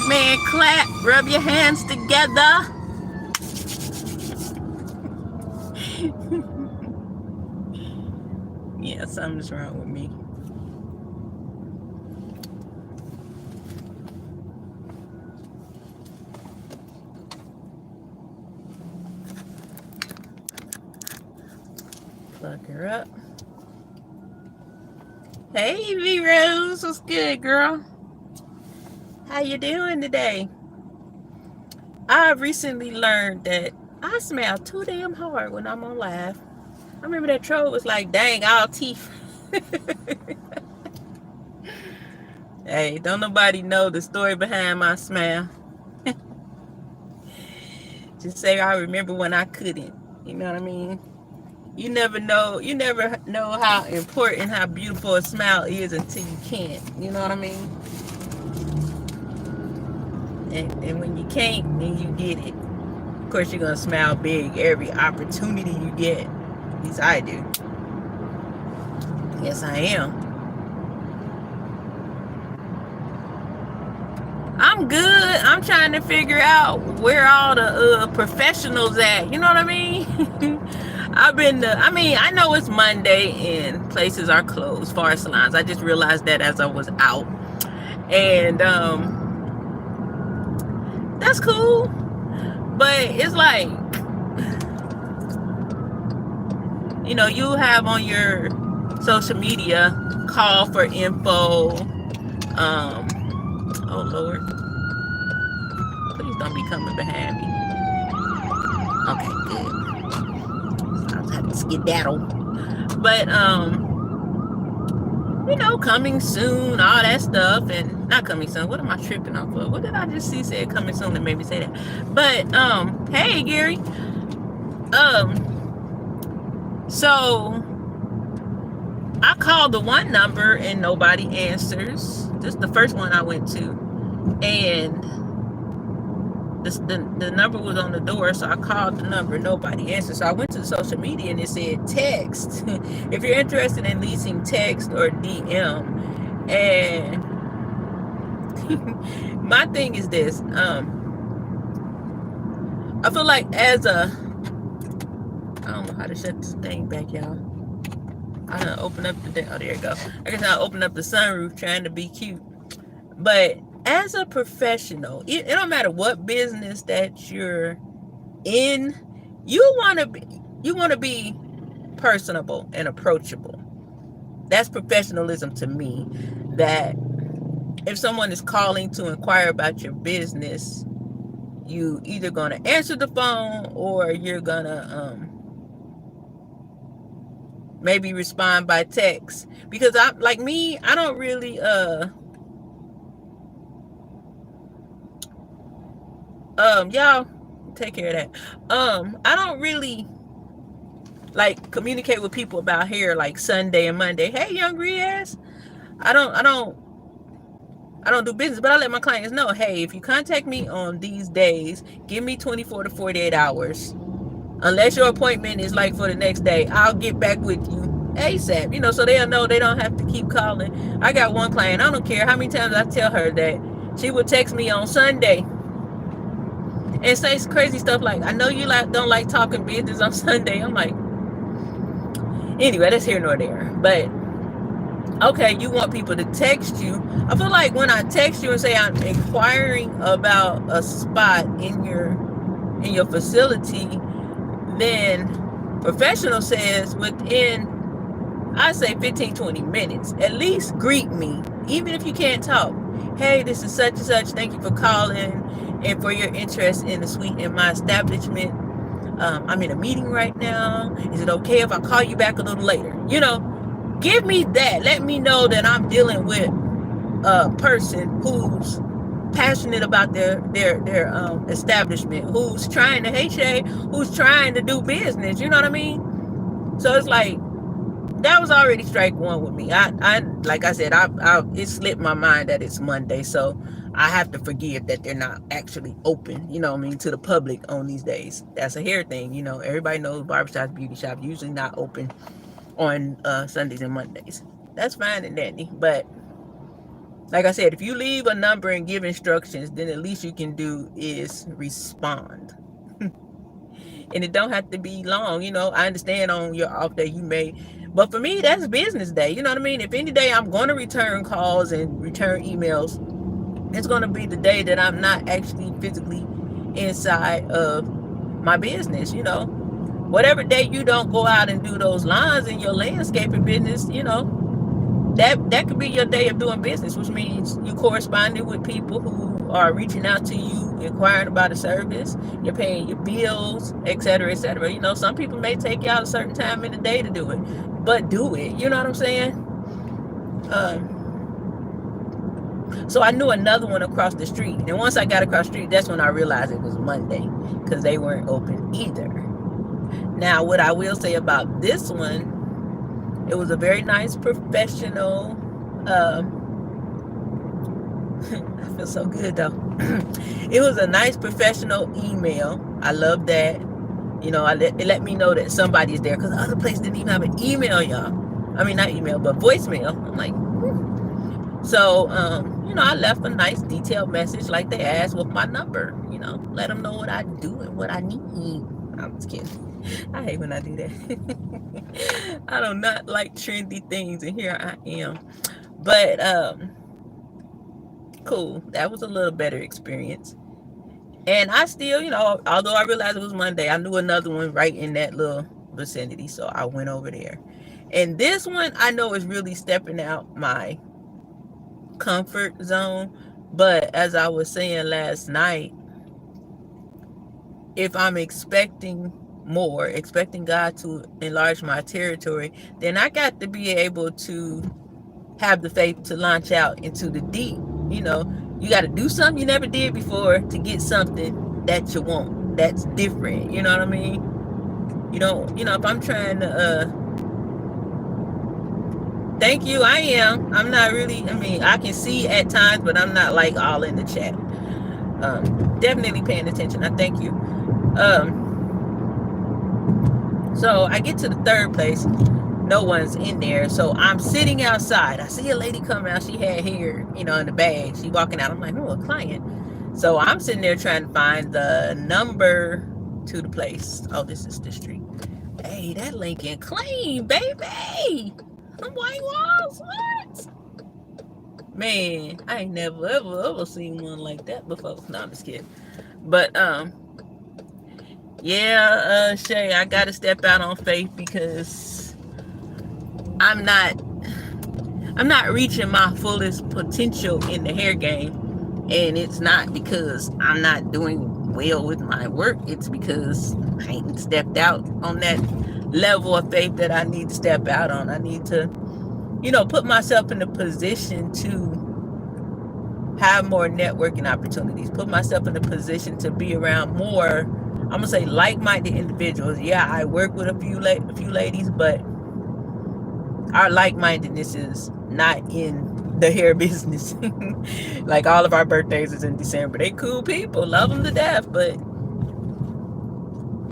Birdman clap. Rub your hands together. Yeah, something's wrong with me. Plug her up. Hey, V Rose, what's good, girl? How you doing today? I recently learned that I smell too damn hard when I'm on live. I remember that troll was like, dang, all teeth. Hey, don't nobody know the story behind my smell. Just say I remember when I couldn't. You know what I mean? You never know how important, how beautiful a smile is until you can't. You know what I mean? And when you can't, then you get it. Of course, you're going to smile big every opportunity you get. At least I do. Yes, I am. I'm good. I'm trying to figure out where all the professionals at. You know what I mean? I know it's Monday and places are closed, far as salons. I just realized that as I was out. And that's cool. But it's like, you know, you have on your social media call for info. Oh Lord, please don't be coming behind me. Okay, good. I was having to skedaddle. But you know, coming soon, all that stuff, and not coming soon. What am I tripping off of? What did I just see said coming soon that made me say that? But hey Gary. So I called the one number and nobody answers. This is the first one I went to, and the number was on the door, so I called the number, nobody answered. So I went to the social media and it said text. If you're interested in leasing, text or DM. And my thing is this, I feel like as a, I don't know how to shut this thing back, y'all. I done open up the, oh, there you go. I guess I'll open up the sunroof trying to be cute. But as a professional, it don't matter what business that you're in, you want to be personable and approachable. That's professionalism to me. That if someone is calling to inquire about your business, you either going to answer the phone or you're going to maybe respond by text. Because I don't really y'all take care of that. I don't really like communicate with people about hair like Sunday and Monday. Hey, young Riaz. I don't do business, but I let my clients know, hey, if you contact me on these days, give me 24 to 48 hours. Unless your appointment is like for the next day, I'll get back with you ASAP. You know, so they'll know they don't have to keep calling. I got one client, I don't care how many times I tell her that she would text me on Sunday and say crazy stuff like, I know you don't like talking business on Sunday. I'm like, anyway, that's here nor there. But okay, you want people to text you. I feel like when I text you and say I'm inquiring about a spot in your facility, then professional says within, I say 15-20 minutes, at least greet me, even if you can't talk. Hey, this is such and such. Thank you for calling and for your interest in the suite in my establishment. I'm in a meeting right now. Is it okay if I call you back a little later? You know, give me that. Let me know that I'm dealing with a person who's passionate about their establishment, who's trying to, hey Shay, who's trying to do business. You know what I mean? So it's like, that was already strike one with me. I like I said, it slipped my mind that it's Monday, so I have to forgive that they're not actually open, you know what I mean, to the public on these days. That's a hair thing, you know. Everybody knows barbershops, beauty shops usually not open on Sundays and Mondays. That's fine and dandy, but Like I said, if you leave a number and give instructions, then at least you can do is respond. And it don't have to be long. I understand on your off day you may, but for me that's business day. You know what I mean? If any day I'm going to return calls and return emails, it's going to be the day that I'm not actually physically inside of my business. Whatever day you don't go out and do those lines in your landscaping business, that could be your day of doing business, which means you corresponding with people who are reaching out to you, inquiring about a service, you're paying your bills, etc., etc. Some people may take you out a certain time in the day to do it, but do it. You know what I'm saying? So I knew another one across the street, and once I got across the street, that's when I realized it was Monday, because they weren't open either. Now, what I will say about this one, it was a very nice professional, I feel so good though. It was a nice professional email. I love that. It let me know that somebody's there, because the other place didn't even have an email, y'all. I mean, not email, but voicemail. I'm like, so, I left a nice detailed message like they asked with my number, let them know what I do and what I need. I'm just kidding. I hate when I do that. I do not like trendy things, and here I am. But cool. That was a little better experience. And I still, although I realized it was Monday, I knew another one right in that little vicinity, so I went over there. And this one I know is really stepping out my comfort zone. But as I was saying last night, if I'm expecting more, expecting God to enlarge my territory, then I got to be able to have the faith to launch out into the deep. You got to do something you never did before to get something that you want, that's different. You know what I mean? If I'm trying to thank you, I'm not really, I can see at times, but I'm not like all in the chat. Definitely paying attention. I thank you. So I get to the third place, no one's in there, so I'm sitting outside. I see a lady coming out. She had hair, in the bag. She walking out. I'm like, a client. So I'm sitting there trying to find the number to the place. Oh, this is the street. Hey, that Lincoln clean, baby. Them white walls, what? Man, I ain't never ever seen one like that before. No, I'm just kidding. But yeah, Shay, I gotta step out on faith, because I'm not reaching my fullest potential in the hair game. And it's not because I'm not doing well with my work. It's because I ain't stepped out on that level of faith that I need to step out on. I need to, put myself in a position to have more networking opportunities, put myself in a position to be around more, I'm gonna say, like-minded individuals. Yeah, I work with a few ladies, but our like-mindedness is not in the hair business. Like, all of our birthdays is in December. They cool people, love them to death, but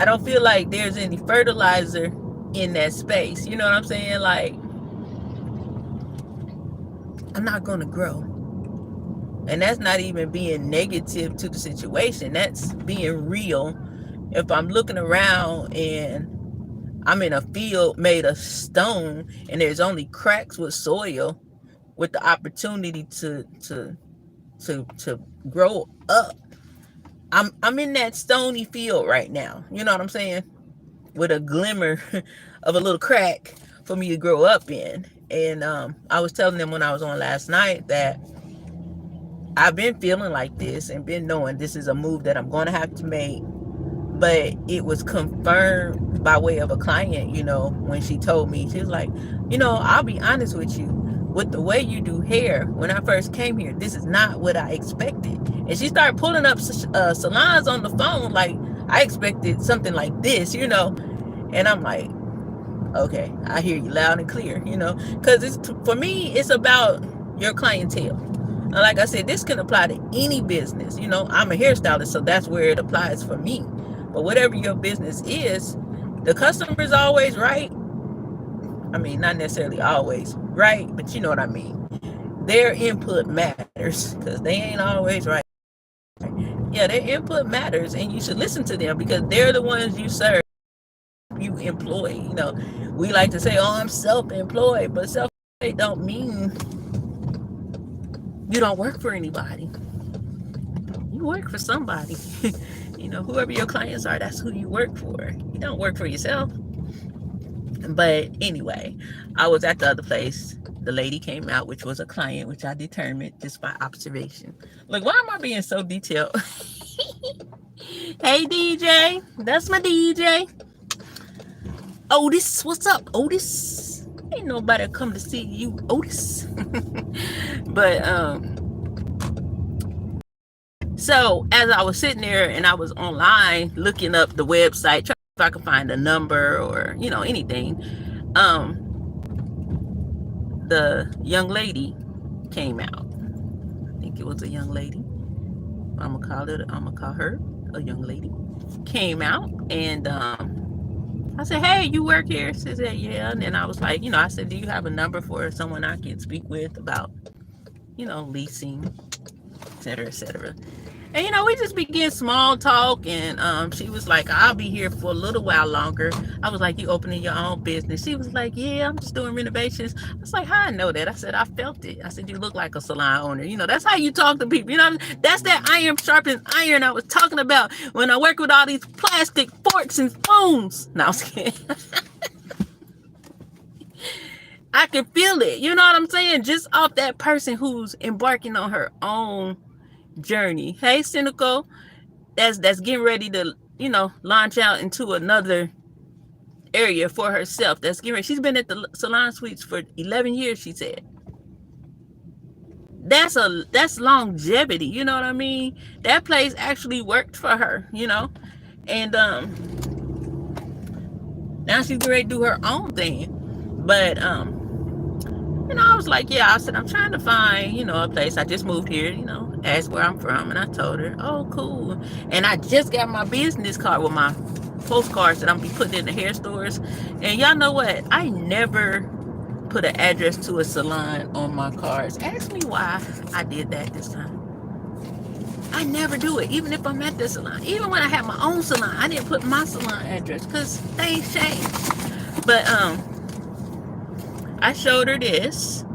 I don't feel like there's any fertilizer in that space. You know what I'm saying? Like, I'm not gonna grow. And that's not even being negative to the situation. That's being real. If I'm looking around and I'm in a field made of stone and there's only cracks with soil, with the opportunity to grow up, I'm in that stony field right now. You know what I'm saying? With a glimmer of a little crack for me to grow up in. And I was telling them when I was on last night that I've been feeling like this and been knowing this is a move that I'm going to have to make. But it was confirmed by way of a client, when she told me. She was like, I'll be honest with you. With the way you do hair, when I first came here, this is not what I expected. And she started pulling up salons on the phone like I expected something like this, And I'm like, okay, I hear you loud and clear, because for me, it's about your clientele. Like I said, this can apply to any business. I'm a hairstylist, so that's where it applies for me. But whatever your business is, the customer is always right. I mean, not necessarily always right, but you know what I mean. their input matters, because they ain't always right. Yeah, their input matters, and you should listen to them because they're the ones you serve, you employ. We like to say, "Oh, I'm self-employed," but self-employed don't mean you don't work for anybody. You work for somebody. Whoever your clients are, that's who you work for. You don't work for yourself. But anyway, I was at the other place. The lady came out, which was a client, which I determined just by observation. Like, why am I being so detailed? Hey, DJ. That's my DJ. Otis, what's up, Otis? Ain't nobody come to see you, Otis. But, so as I was sitting there and I was online looking up the website, trying if I could find a number or, anything, the young lady came out. I think it was a young lady. I'm gonna call her a young lady. Came out, and I said, "Hey, you work here?" She said, "Yeah." And then I was like, I said, "Do you have a number for someone I can speak with about, leasing, et cetera, et cetera?" And we just began small talk, and she was like, "I'll be here for a little while longer." I was like, "You opening your own business?" She was like, "Yeah, I'm just doing renovations." I was like, "How I know that?" I said, "I felt it." I said, "You look like a salon owner." That's how you talk to people. That's that iron sharpens iron I was talking about when I work with all these plastic forks and spoons. No, I was kidding. I can feel it. You know what I'm saying? Just off that person who's embarking on her own journey. Hey, Cynical, that's getting ready to launch out into another area for herself. That's getting ready. She's been at the Salon Suites for 11 years, she said. That's longevity. You know what I mean? That place actually worked for her. And now she's ready to do her own thing. But I was like, I said, I'm trying to find, a place. I just moved here, asked where I'm from. And I told her, "Oh, cool." And I just got my business card with my postcards that I'm be putting in the hair stores. And y'all know what? I never put an address to a salon on my cards. Ask me why I did that this time. I never do it, even if I'm at the salon. Even when I had my own salon, I didn't put my salon address because things changed. But, I showed her this,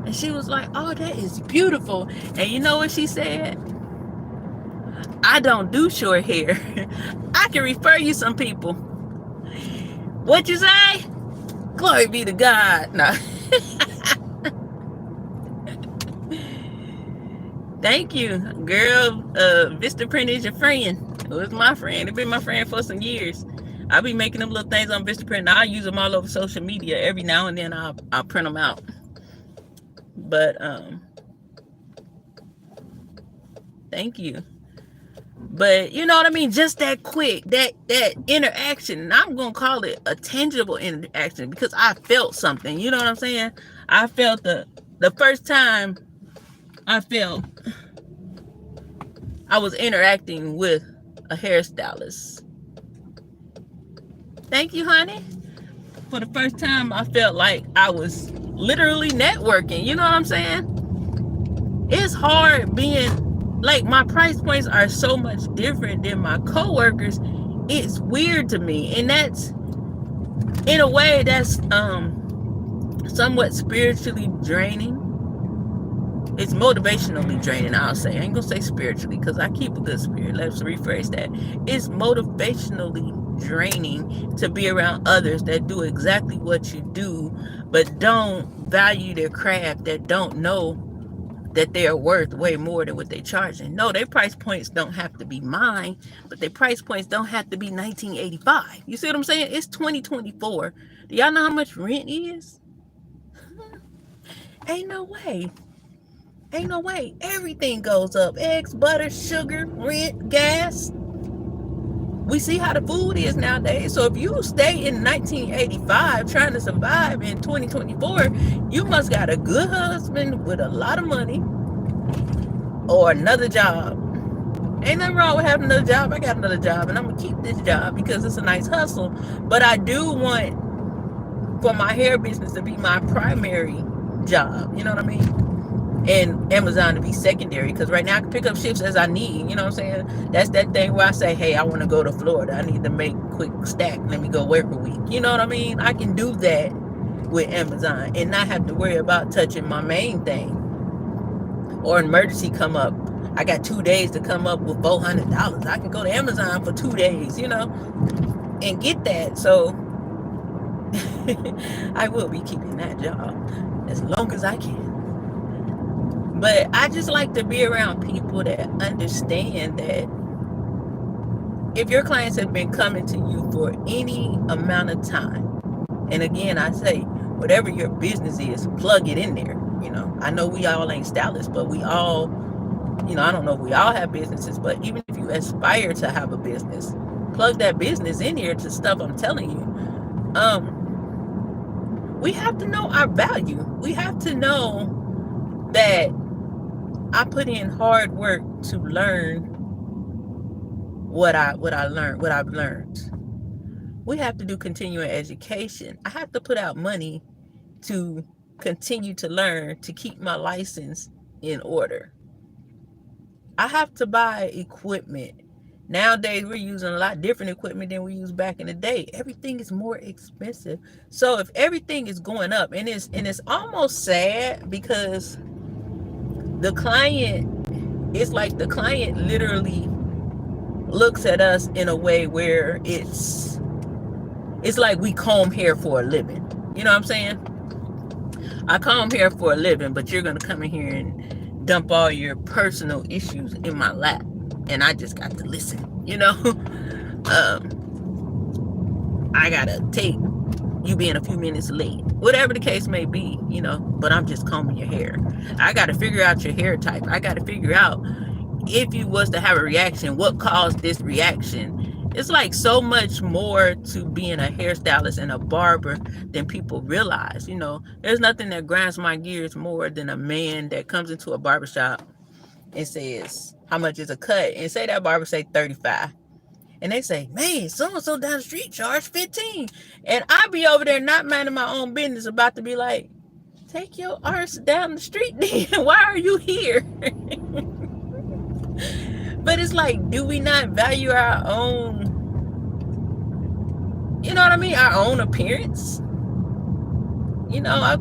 and she was like, "Oh, that is beautiful." And you know what she said? "I don't do short hair. I can refer you some people." What you say? Glory be to God. No. Thank you, girl. Vista Print is your friend. It was my friend. It's been my friend for some years. I'll be making them little things on Vistaprint, and I'll use them all over social media. Every now and then I'll print them out. But thank you. But you know what I mean? Just that quick, that interaction. And I'm gonna call it a tangible interaction because I felt something. You know what I'm saying? I felt the first time I felt I was interacting with a hairstylist. Thank you, honey. For the first time, I felt like I was literally networking. You know what I'm saying? It's hard being, like, my price points are so much different than my coworkers. It's weird to me. And that's, in a way, that's somewhat spiritually draining. It's motivationally draining, I'll say. I ain't gonna say spiritually because I keep a good spirit. Let's rephrase that. It's motivationally draining to be around others that do exactly what you do, but don't value their craft, that don't know that they are worth way more than what they're charging. No, their price points don't have to be mine, but their price points don't have to be 1985. You see what I'm saying? It's 2024. Do y'all know how much rent is? Ain't no way. Ain't no way. Everything goes up. Eggs, butter, sugar, rent, gas. We see how the food is nowadays. So if you stay in 1985 trying to survive in 2024, you must got a good husband with a lot of money or another job. Ain't nothing wrong with having another job. I got another job, and I'm going to keep this job because it's a nice hustle. But I do want for my hair business to be my primary job. You know what I mean? And Amazon to be secondary, because right now I can pick up shifts as I need. You know what I'm saying? That's that thing where I say, hey, I want to go to Florida. I need to make quick stack. Let me go work a week. You know what I mean? I can do that with Amazon and not have to worry about touching my main thing. Or an emergency come up. I got 2 days to come up with $400. I can go to Amazon for 2 days, you know, and get that. So I will be keeping that job as long as I can. But I just like to be around people that understand that if your clients have been coming to you for any amount of time, and again, I say, whatever your business is, plug it in there. You know, I know we all ain't stylists, but we all, you know, I don't know if we all have businesses, but even if you aspire to have a business, plug that business in here to stuff I'm telling you. We have to know our value. We have to know that I put in hard work to learn what I've learned. We have to do continuing education. I have to put out money to continue to learn, to keep my license in order. I have to buy equipment. Nowadays, we're using a lot different equipment than we used back in the day. Everything is more expensive. So if everything is going up, and it's almost sad, because the client, it's like the client literally looks at us in a way where it's like we comb hair for a living. You know what I'm saying? I comb hair for a living, but you're going to come in here and dump all your personal issues in my lap, and I just got to listen, you know? I got to take you being a few minutes late, whatever the case may be, you know, but I'm just combing your hair. I got to figure out your hair type. I got to figure out if you was to have a reaction, what caused this reaction. It's like so much more to being a hairstylist and a barber than people realize. You know, there's nothing that grinds my gears more than a man that comes into a barbershop and says, how much is a cut? And say that barber say 35. And they say, man, so-and-so down the street charge 15. And I be over there not minding my own business, about to be like, take your arse down the street then. Why are you here? But it's like, do we not value our own, you know what I mean? Our own appearance? You know,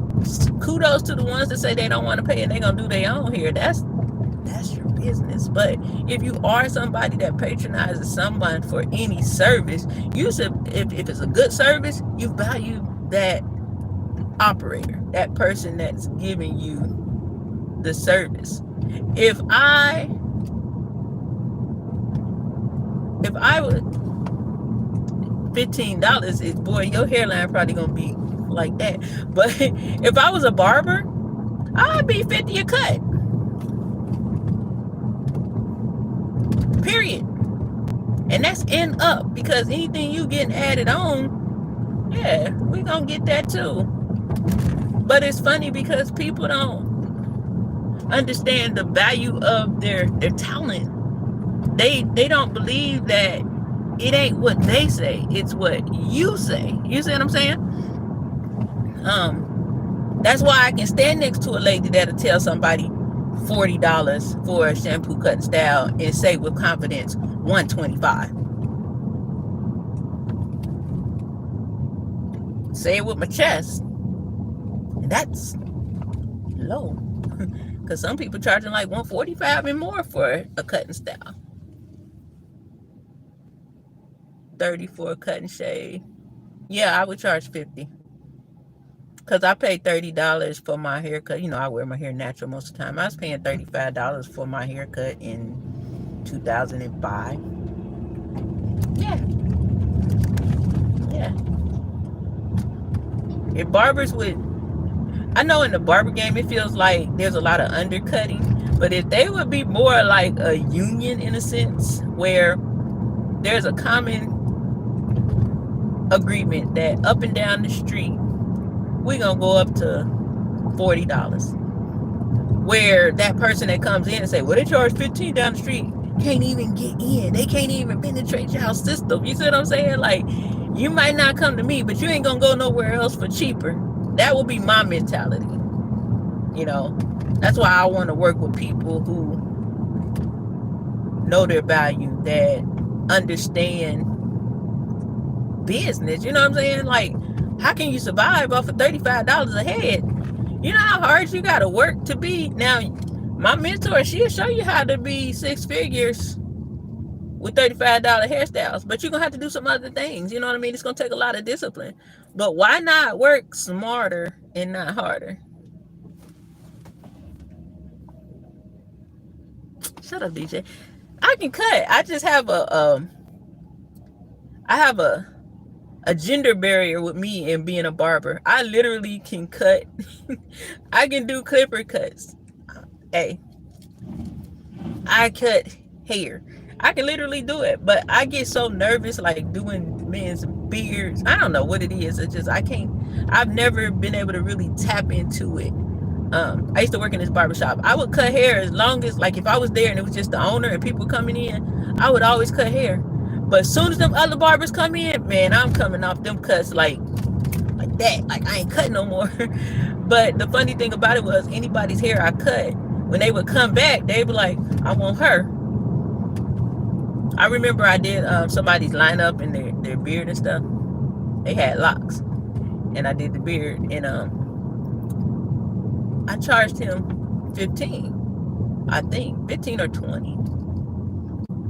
kudos to the ones that say they don't want to pay and they're going to do their own hair. That's your business. But if you are somebody that patronizes someone for any service, you should, if it's a good service, you value that operator, that person that's giving you the service. If I would, $15 is, boy, your hairline probably gonna be like that. But if I was a barber, I'd be 50 a cut. Period. And that's end up, because anything you getting added on, yeah, we gonna get that too. But it's funny because people don't understand the value of their talent. They don't believe that it ain't what they say, it's what you say. You see what I'm saying? That's why I can stand next to a lady that'll tell somebody $40 for a shampoo, cut, and style, and say with confidence $125. Say it with my chest. And that's low. Because some people charging like $145 and more for a cut and style. $30 for a cut and shave. Yeah, I would charge $50. Because I paid $30 for my haircut. You know, I wear my hair natural most of the time. I was paying $35 for my haircut in 2005. Yeah. If barbers would, I know in the barber game it feels like there's a lot of undercutting, but if they would be more like a union in a sense, where there's a common agreement that up and down the street we're gonna go up to $40, where that person that comes in and say, well, they charge $15 down the street, can't even get in, they can't even penetrate your system. You see what I'm saying? Like, you might not come to me, but you ain't gonna go nowhere else for cheaper. That would be my mentality. You know, that's why I want to work with people who know their value, that understand business. You know what I'm saying? Like, how can you survive off of $35 a head? You know how hard you gotta work to be. Now, my mentor, she'll show you how to be six figures with $35 hairstyles, but you're gonna have to do some other things. You know what I mean? It's gonna take a lot of discipline. But why not work smarter and not harder? Shut up, DJ. I can cut. I just have I have a gender barrier with me and being a barber. I literally can cut. I can do clipper cuts. Hey, I cut hair. I can literally do it, but I get so nervous like doing men's beards. I don't know what it is. It's just I can't. I've never been able to really tap into it. I used to work in this barbershop. I would cut hair as long as, like, if I was there and it was just the owner and people coming in, I would always cut hair. But as soon as them other barbers come in, man, I'm coming off them cuts like that. Like, I ain't cutting no more. But the funny thing about it was, anybody's hair I cut, when they would come back, they would be like, I want her. I remember I did somebody's lineup and their beard and stuff. They had locks, and I did the beard, and I charged him 15, I think 15 or 20,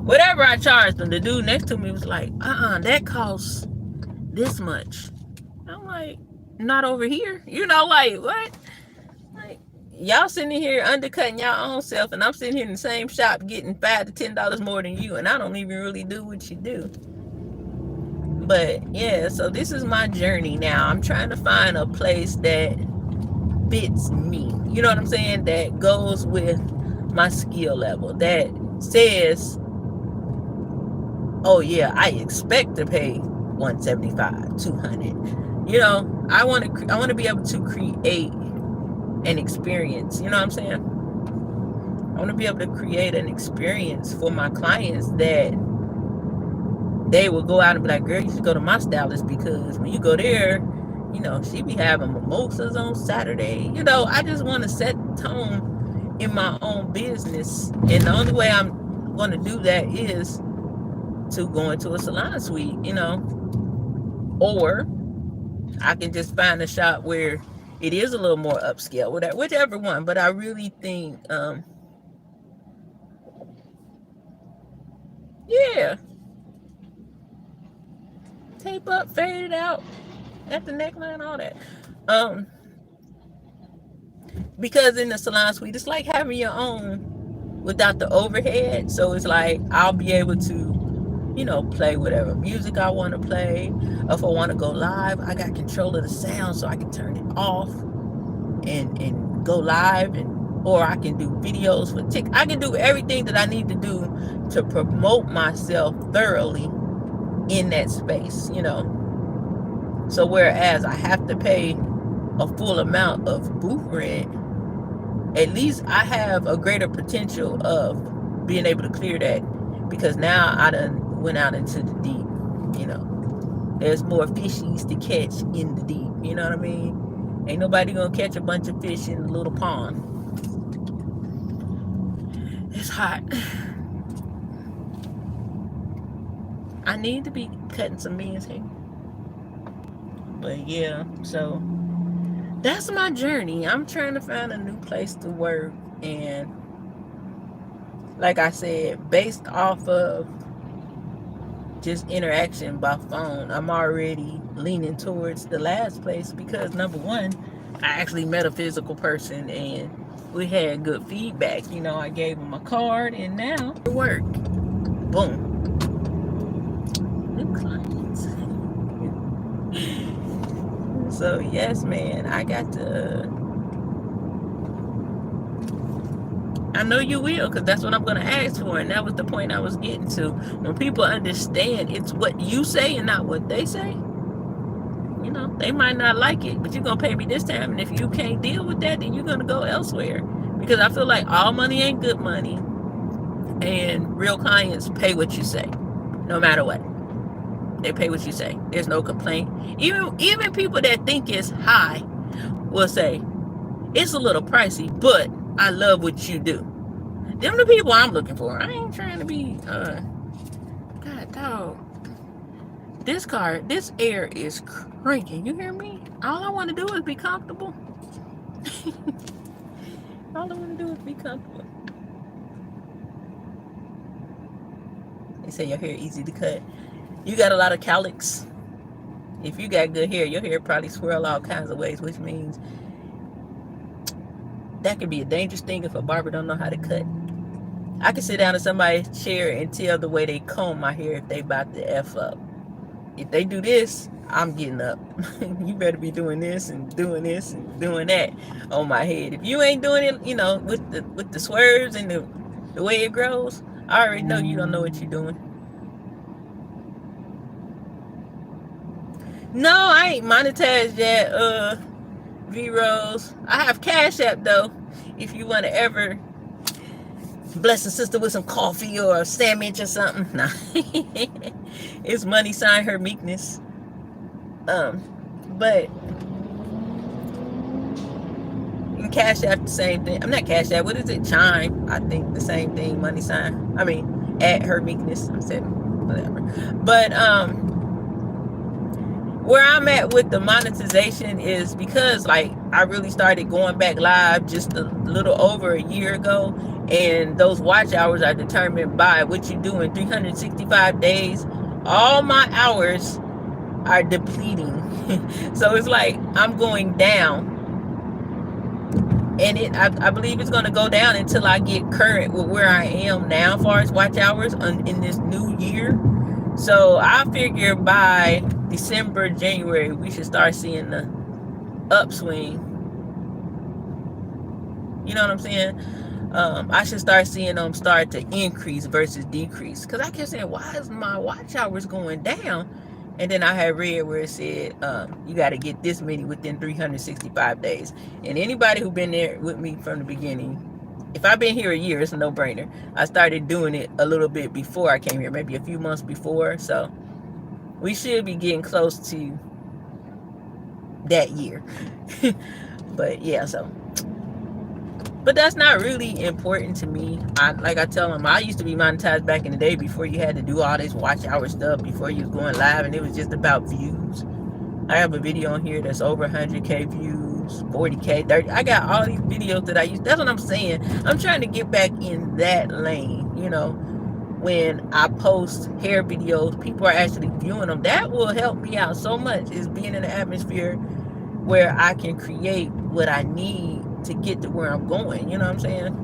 whatever I charged him. The dude next to me was like, that costs this much. I'm like, not over here. You know, like, what? Like, y'all sitting here undercutting y'all own self, and I'm sitting here in the same shop getting $5 to $10 more than you, and I don't even really do what you do. But yeah, so this is my journey now. I'm trying to find a place that fits me. You know what I'm saying? That goes with my skill level. That says, oh yeah, I expect to pay 175, 200. You know, I want to be able to create an experience. You know what I'm saying? I want to be able to create an experience for my clients that they will go out and be like, girl, you should go to my stylist, because when you go there, you know, she be having mimosas on Saturday. You know, I just want to set the tone in my own business. And the only way I'm going to do that is to go into a salon suite, you know. Or I can just find a shop where it is a little more upscale, whichever one. But I really think, yeah, tape up, fade it out at the neckline, all that. Because in the salon suite, it's like having your own without the overhead. So it's like I'll be able to, you know, play whatever music I want to play. If I want to go live, I got control of the sound, so I can turn it off and go live, or I can do videos for TikTok. I can do everything that I need to do to promote myself thoroughly in that space, you know. So whereas I have to pay a full amount of booth rent, at least I have a greater potential of being able to clear that, because now I done went out into the deep, you know. There's more fishies to catch in the deep, you know what I mean? Ain't nobody gonna catch a bunch of fish in a little pond. It's hot. I need to be cutting some men's hair. But yeah, so that's my journey. I'm trying to find a new place to work, and like I said, based off of just interaction by phone, I'm already leaning towards the last place, because number one, I actually met a physical person and we had good feedback. You know, I gave him a card, and now it worked. Boom. New clients. So yes, man, I know you will, because that's what I'm going to ask for. And that was the point I was getting to. When people understand it's what you say and not what they say, you know, they might not like it, but you're going to pay me this time. And if you can't deal with that, then you're going to go elsewhere. Because I feel like all money ain't good money. And real clients pay what you say, no matter what. They pay what you say. There's no complaint. Even people that think it's high will say, It's a little pricey, but I love what you do. Them the people I'm looking for. I ain't trying to be God dog. This air is cranking. You hear me? All I want to do is be comfortable. All I want to do is be comfortable. They say your hair easy to cut. You got a lot of cowlicks. If you got good hair, your hair probably swirl all kinds of ways, which means that could be a dangerous thing if a barber don't know how to cut. I can sit down in somebody's chair and tell the way they comb my hair if they about to F up. If they do this, I'm getting up. You better be doing this and doing this and doing that on my head. If you ain't doing it, with the swerves and the way it grows, I already know you don't know what you're doing. No, I ain't monetized yet, V-Rose. I have Cash App though. If you want to ever bless a sister with some coffee or a sandwich or something. Nah. It's money sign her meekness. But in Cash App the same thing. I'm not Cash App. What is it? Chime. I think the same thing. Money sign. I mean, at her meekness. I said whatever. But where I'm at with the monetization is because like I really started going back live just a little over a year ago, and those watch hours are determined by what you do in 365 days. All my hours are depleting. So it's like I'm going down, and I believe it's going to go down until I get current with where I am now as far as watch hours in this new year. So I figure by December, January, we should start seeing the upswing. You know what I'm saying? I should start seeing them start to increase versus decrease. Because I kept saying, why is my watch hours going down? And then I had read where it said, you got to get this many within 365 days. And anybody who been there with me from the beginning, if I've been here a year, it's a no-brainer. I started doing it a little bit before I came here, maybe a few months before. So we should be getting close to that year. But yeah, but that's not really important to me. Like I tell them, I used to be monetized back in the day before you had to do all this watch hour stuff, before you was going live, and it was just about views. I have a video on here that's over 100K views, 40K, 30. I got all these videos that I use. That's what I'm saying. I'm trying to get back in that lane. When I post hair videos, people are actually viewing them. That will help me out so much, is being in an atmosphere where I can create what I need to get to where I'm going. You know what I'm saying?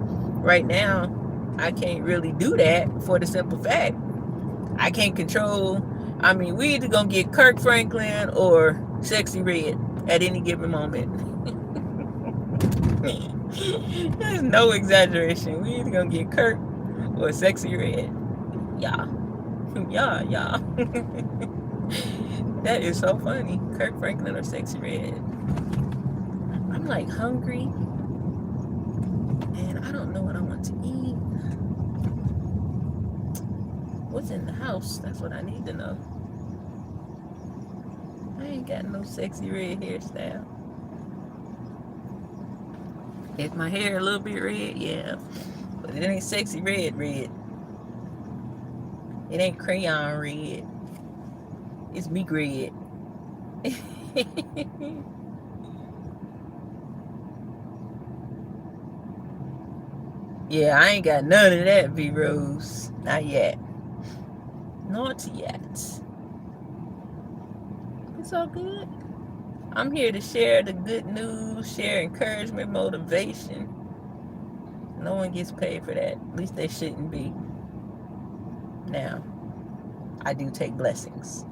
Right now, I can't really do that for the simple fact I can't control. I mean, we either gonna get Kirk Franklin or Sexy Red at any given moment. There's no exaggeration. We either gonna get Kirk or Sexy Red. Yeah. Yeah. That is so funny. Kirk Franklin or Sexy Red. I'm like hungry, and I don't know what I want to eat. What's in the house? That's what I need to know. I ain't got no Sexy Red hairstyle. Is my hair a little bit red? Yeah. But it ain't Sexy Red. It ain't crayon red. It's meek red. Yeah, I ain't got none of that, V-Rose. Not yet. Not yet. It's all good. I'm here to share the good news, share encouragement, motivation. No one gets paid for that. At least they shouldn't be. Now, I do take blessings.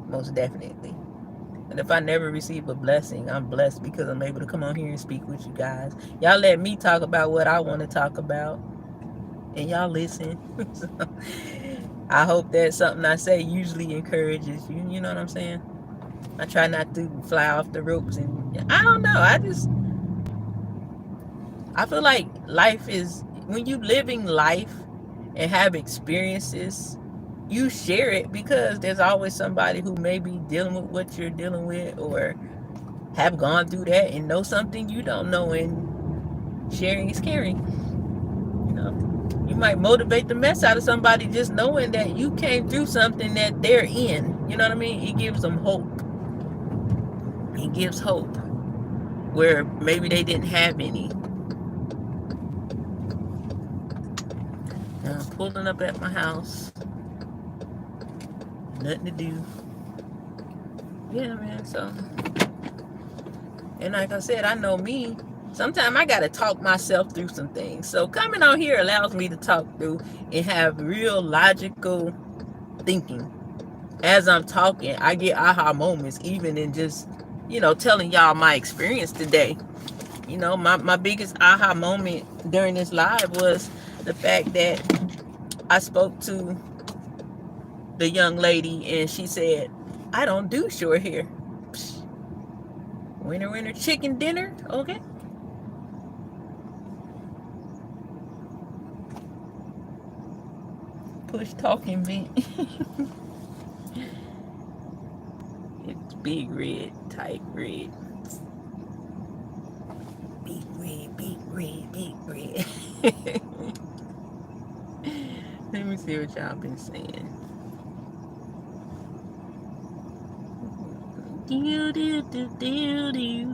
Most definitely. And if I never receive a blessing, I'm blessed because I'm able to come on here and speak with you guys. Y'all let me talk about what I want to talk about, and y'all listen. So, I hope that something I say usually encourages you. You know what I'm saying? I try not to fly off the ropes, and I don't know. I feel like life is, when you living life and have experiences, you share it because there's always somebody who may be dealing with what you're dealing with, or have gone through that and know something you don't know, and sharing is caring. You know, you might motivate the mess out of somebody just knowing that you came through something that they're in. You know what I mean? It gives them hope. It gives hope where maybe they didn't have any. Now I'm pulling up at my house. Nothing to do. Yeah, man. So, and like I said, I know me. Sometimes I gotta talk myself through some things. So coming on here allows me to talk through and have real logical thinking. As I'm talking, I get aha moments, even in just, telling y'all my experience today. My biggest aha moment during this live was the fact that I spoke to the young lady and she said, I don't do short hair. Psh, winner chicken dinner, okay? Push talking vent. It's big red, tight red. Big red, big red, big red. Let me see what y'all been saying. Do do do do do.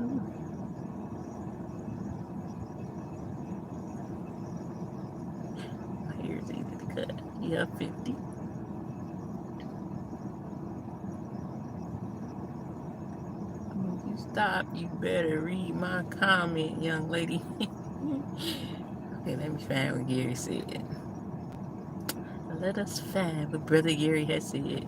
My hair's easy to cut. Yeah, 50. If you stop, you better read my comment, young lady. Okay, let me find what Gary said. Let us find what Brother Gary has said.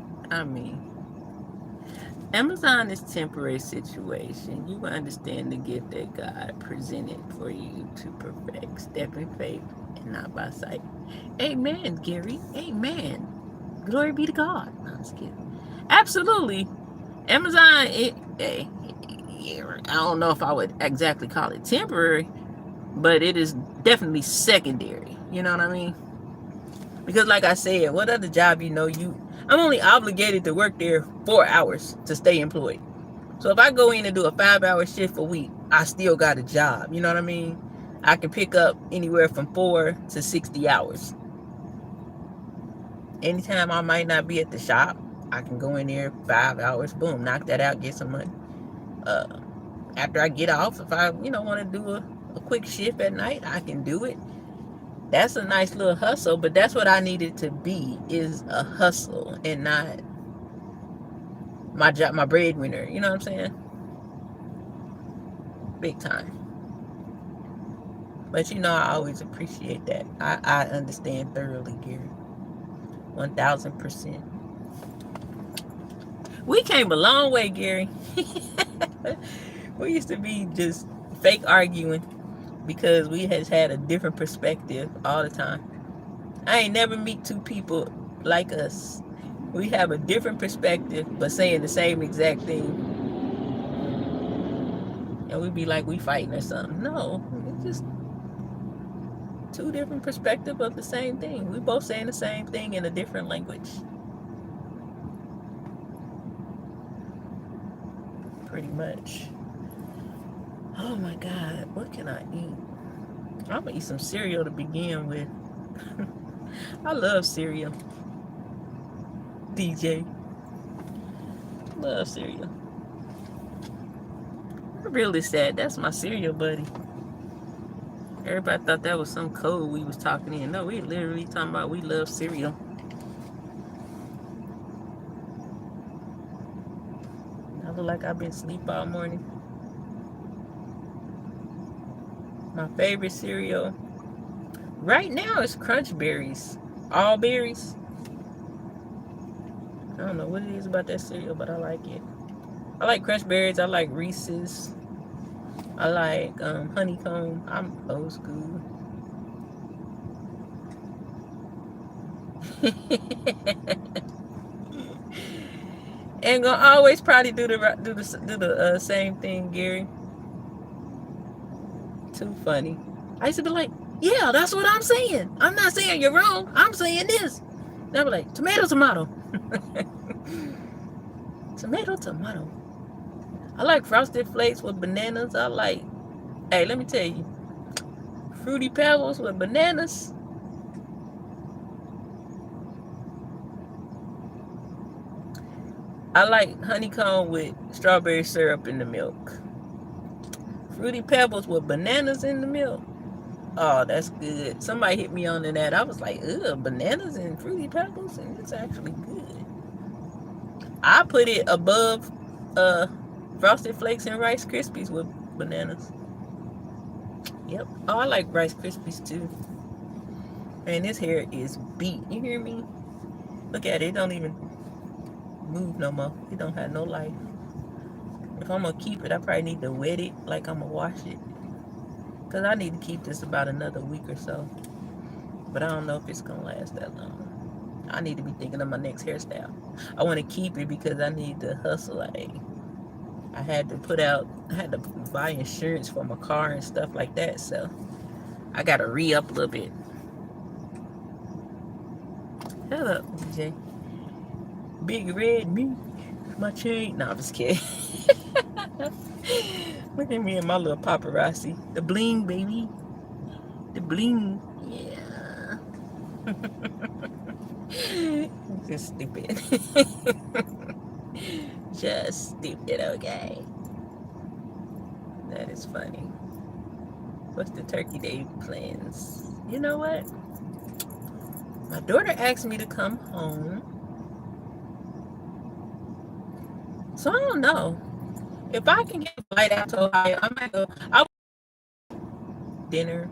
Amazon is temporary situation. You understand the gift that God presented for you to perfect. Step in faith and not by sight. Amen, Gary. Amen. Glory be to God. No, I'm just kidding. Absolutely. Amazon, I don't know if I would exactly call it temporary, but it is definitely secondary. You know what I mean? Because like I said, what other job I'm only obligated to work there 4 hours to stay employed. So if I go in and do a 5-hour shift a week, I still got a job. You know what I mean? I can pick up anywhere from 4 to 60 hours. Anytime I might not be at the shop, I can go in there 5 hours, boom, knock that out, get some money. After I get off, if I, want to do a quick shift at night, I can do it. That's a nice little hustle, but that's what I needed to be, is a hustle and not my job, my breadwinner. You know what I'm saying? Big time. But I always appreciate that. I understand thoroughly, Gary. 1000%. We came a long way, Gary. We used to be just fake arguing because we has had a different perspective all the time. I ain't never meet two people like us. We have a different perspective but saying the same exact thing. And we be like we fighting or something. No, it's just two different perspectives of the same thing. We both saying the same thing in a different language. Pretty much. Oh my God, what can I eat? I'm gonna eat some cereal to begin with. I love cereal. DJ. Love cereal. I'm really sad. That's my cereal buddy. Everybody thought that was some code we was talking in. No, we literally talking about we love cereal. I look like I've been asleep all morning. My favorite cereal right now is Crunch Berries. All berries. I don't know what it is about that cereal, but I like it. I like Crunch Berries. I like Reese's. I like honeycomb. I'm old school. And gonna always probably do the same thing, Gary. Too funny. I used to be like, yeah, that's what I'm saying. I'm not saying you're wrong. I'm saying this. And I be like, tomato. Tomato. I like Frosted Flakes with bananas. I like, hey, let me tell you, Fruity Pebbles with bananas. I like honeycomb with strawberry syrup in the milk. Fruity Pebbles with bananas in the milk. Oh, that's good. Somebody hit me on that. I was like, ugh, bananas and Fruity Pebbles, and it's actually good. I put it above uh Frosted Flakes and Rice Krispies with bananas. Yep. Oh, I like Rice Krispies too. Man, this hair is beat. You hear me? Look at it. It don't even move no more. It don't have no life. If I'm gonna keep it, I probably need to wet it like I'm gonna wash it. Because I need to keep this about another week or so. But I don't know if it's gonna last that long. I need to be thinking of my next hairstyle. I want to keep it because I need to hustle. I had to buy insurance for my car and stuff like that. So I got to re-up a little bit. Hello, DJ. Big red me, my chain. No, I'm just kidding. Look at me and my little paparazzi. The bling, baby. The bling. Yeah. Just stupid. Just stupid, okay? That is funny. What's the Turkey Day plans? You know what? My daughter asked me to come home. So I don't know. If I can get a flight out to Ohio, I might go. I'll dinner.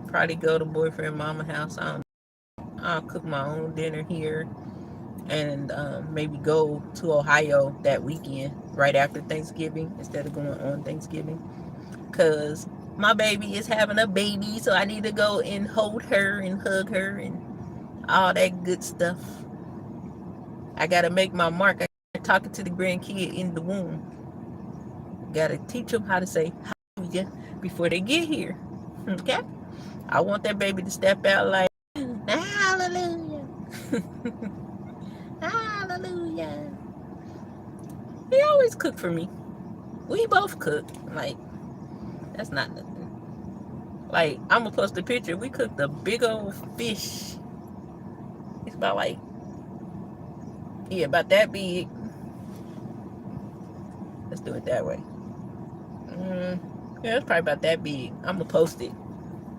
Probably go to boyfriend mama house. I'll cook my own dinner here. And maybe go to Ohio that weekend right after Thanksgiving instead of going on Thanksgiving. Because my baby is having a baby, so I need to go and hold her and hug her and all that good stuff. I got to make my mark. I got talking to the grandkid in the womb. Got to teach them how to say hallelujah before they get here. Okay? I want that baby to step out like, hallelujah. Hallelujah. He always cook for me. We both cook. Like, that's not nothing. Like, I'm gonna post a picture. We cooked a big old fish. It's about like, yeah, about that big. Let's do it that way. Yeah, it's probably about that big. I'm gonna post it.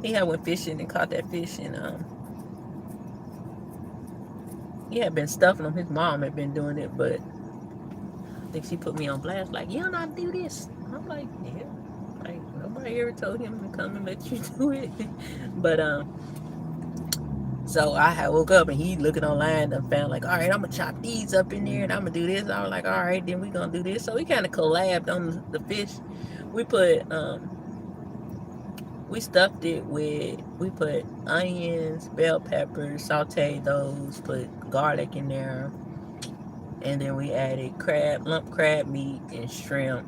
He had went fishing and caught that fish, and he had been stuffing them. His mom had been doing it, but I think she put me on blast. Like, you don't know how to do this. I'm like, yeah. Like, nobody ever told him to come and let you do it. But so I had woke up and he looking online and found like, all right, I'm gonna chop these up in there and I'm gonna do this. I was like, all right, then we gonna do this. So we kind of collabed on the fish. We put we stuffed it with, we put onions, bell peppers, sauteed those, put garlic in there, and then we added lump crab meat and shrimp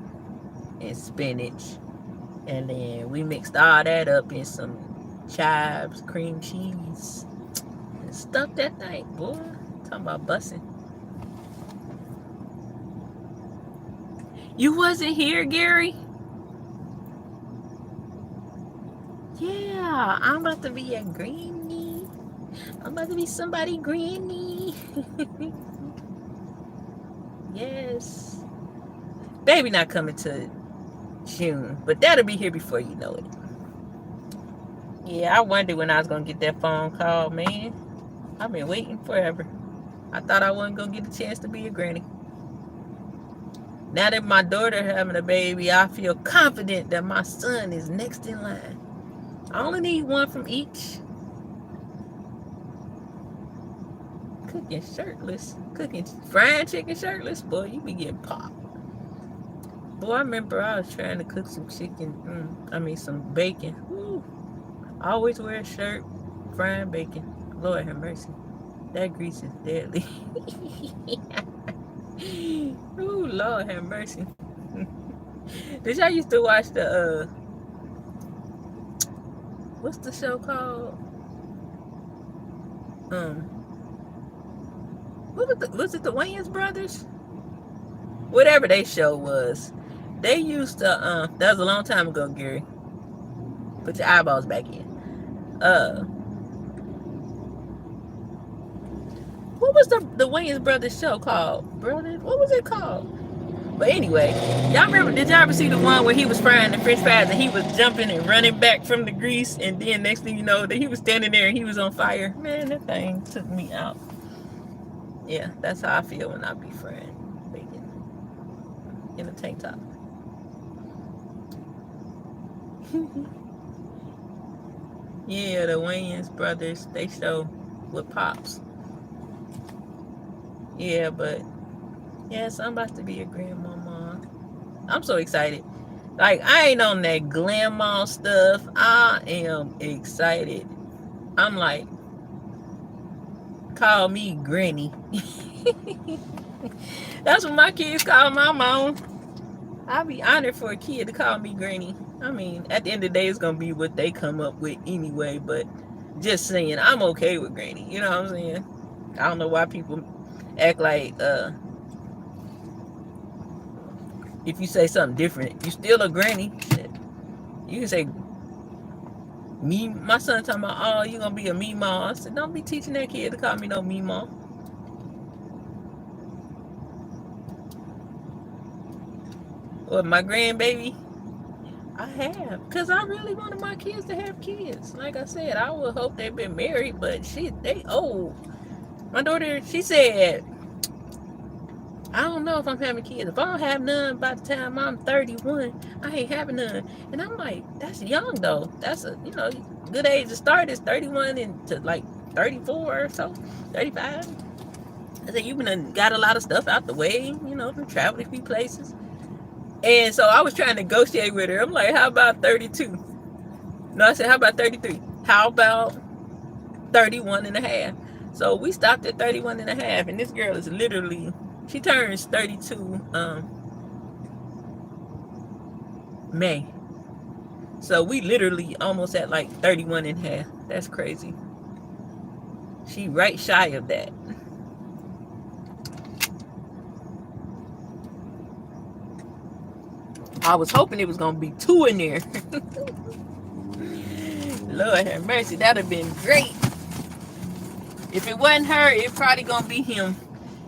and spinach, and then we mixed all that up in some chives, cream cheese, and stuffed that thing, boy. Talking about bussing. You wasn't here, Gary? Yeah, I'm about to be a granny. I'm about to be somebody granny. Yes. Baby not coming to June, but that'll be here before you know it. Yeah, I wondered when I was gonna get that phone call, man. I've been waiting forever. I thought I wasn't gonna get a chance to be a granny. Now that my daughter having a baby, I feel confident that my son is next in line. I only need one from each. Cooking shirtless. Cooking fried chicken shirtless. Boy, you be getting popped. Boy, I remember I was trying to cook some chicken. Some bacon. Woo. I always wear a shirt, frying bacon. Lord have mercy. That grease is deadly. Ooh, Lord have mercy. Did y'all used to watch the what's the show called? Was it the Wayans brothers? whatever they show was. They used to that was a long time ago, Gary. Put your eyeballs back in. What was the Wayans Brothers show called? Brothers? What was it called? But anyway, y'all remember? Did y'all ever see the one where he was frying the French fries and he was jumping and running back from the grease, and then next thing you know, that he was standing there and he was on fire? Man, that thing took me out. Yeah, that's how I feel when I be frying bacon in a tank top. Yeah, the Wayans Brothers, they show with Pops. Yeah, but yes, I'm about to be a grandmama. I'm so excited. Like, I ain't on that grandma stuff. I am excited. I'm like, call me Granny. That's what my kids call my mom. I'll be honored for a kid to call me Granny. I mean, at the end of the day, it's gonna be what they come up with anyway. But just saying, I'm okay with Granny. You know what I'm saying? I don't know why people act like if you say something different, you still a Granny. You can say me. My son talking about, oh, you gonna be a me mom. I said, don't be teaching that kid to call me no me mom. Or my grandbaby. I have, because I really wanted my kids to have kids. Like I said, I would hope they've been married, but they old. My daughter, she said, I don't know if I'm having kids. If I don't have none by the time I'm 31, I ain't having none. And I'm like, that's young though. That's a, good age to start is 31 and to like 34 or so, 35. I said, you got a lot of stuff out the way, from traveling a few places. And so I was trying to negotiate with her. I'm like, how about 32? No, I said, how about 33? How about 31 and a half? So we stopped at 31 and a half. And this girl is literally, she turns 32 May. So we literally almost at like 31 and a half. That's crazy. She right shy of that. I was hoping it was going to be 2 in there. Lord have mercy. That would have been great. If it wasn't her, it probably going to be him.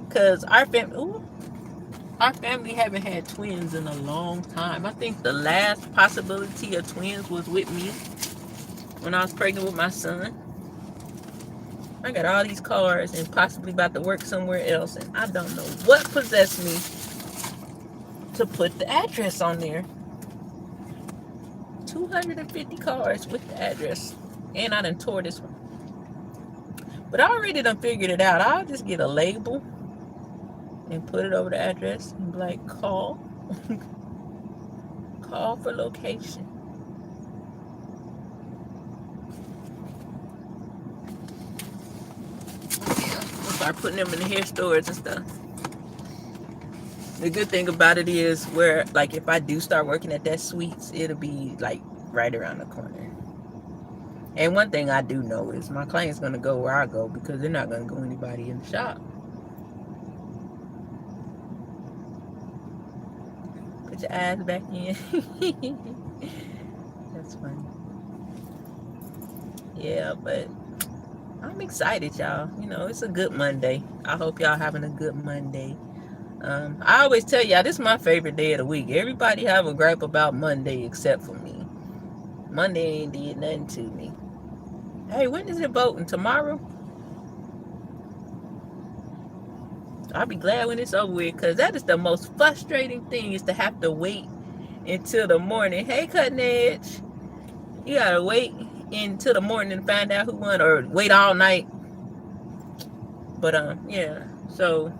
Because our family haven't had twins in a long time. I think the last possibility of twins was with me when I was pregnant with my son. I got all these cars and possibly about to work somewhere else. And I don't know what possessed me to put the address on there. 250 cars with the address. And I done tore this one. But I already done figured it out. I'll just get a label and put it over the address and be like, call. Call for location. We'll start putting them in the hair stores and stuff. The good thing about it is where, like, if I do start working at that Sweets, it'll be, like, right around the corner. And one thing I do know is my client's going to go where I go because they're not going to go anybody in the shop. Put your eyes back in. That's funny. Yeah, but I'm excited, y'all. It's a good Monday. I hope y'all having a good Monday. I always tell y'all, this is my favorite day of the week. Everybody have a gripe about Monday except for me. Monday ain't did nothing to me. Hey, when is it voting? Tomorrow? I'll be glad when it's over with, because that is the most frustrating thing, is to have to wait until the morning. Hey, Cutting Edge. You gotta wait until the morning to find out who won, or wait all night. But yeah. So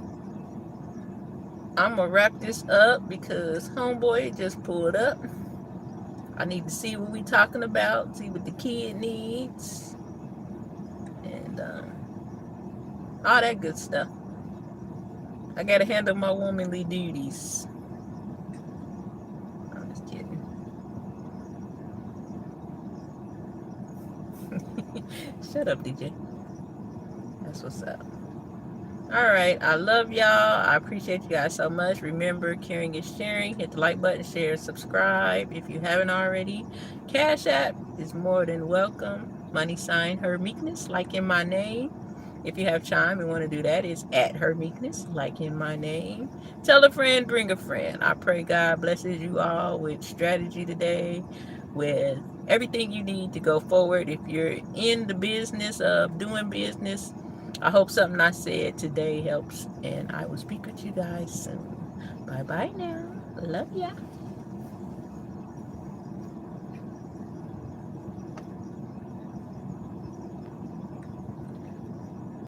I'm gonna wrap this up because homeboy just pulled up. I need to see what we talking about, see what the kid needs, and all that good stuff. I gotta handle my womanly duties. I'm just kidding. Shut up, DJ. That's what's up. All right. I love y'all. I appreciate you guys so much. Remember, caring is sharing. Hit the like button, share, subscribe if you haven't already. Cash App is more than welcome. Money sign her meekness, like in my name. If you have time and want to do that, it's at her meekness, like in my name. Tell a friend, bring a friend. I pray God blesses you all with strategy today, with everything you need to go forward. If you're in the business of doing business, I hope something I said today helps, and I will speak with you guys soon. Bye bye now. Love ya.